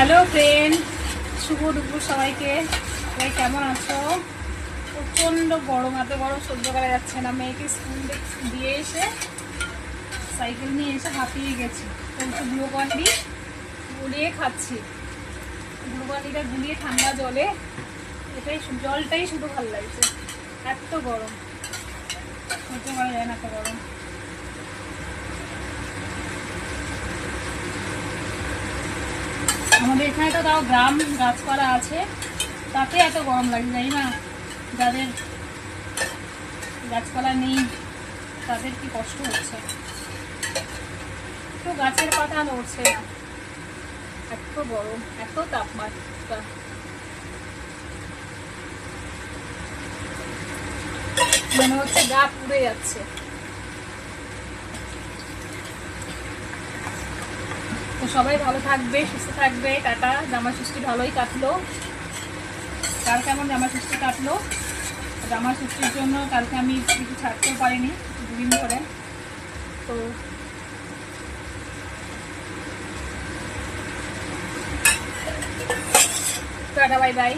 Hello friend, শুভ দুপুর সবাইকে। সবাই কেমন আছো? প্রচণ্ড গরম, এত গরম সহ্য করা যাচ্ছে না। মেয়েকে স্কুল দিয়ে এসে সাইকেল নিয়ে এসে হাঁপিয়ে গেছি। একটু গ্লুকন্ডি গুলিয়ে খাচ্ছি। গ্লুকন্ডিটা গুলিয়ে ঠান্ডা জলে, জলটাই শুধু ভালো লাগছে। এত গরম সহ্য করা যায় না, এত গরম। আমাদের এখানে তো তাও গ্রাম, গাছপালা আছে, তাতে এত গরম লাগে। জানি না যাদের গাছপালা নেই তাদের কি কষ্ট হচ্ছে। তো গাছের পাতা নড়ছে না, এত গরম, এত তাপমাত্রা। মনে হচ্ছে গা পুড়ে যাচ্ছে। তো সবাই ভালো থাকবে, সুস্থ থাকবে। টাটা। জামা ষষ্ঠী ভালোই কাটলো। কার কেমন জামা ষষ্ঠী কাটলো? জামা ষষ্ঠীর জন্য কালকে আমি কিছু ছাড়তেও পারিনি দুদিন ধরে। তো টাটা, বাই বাই।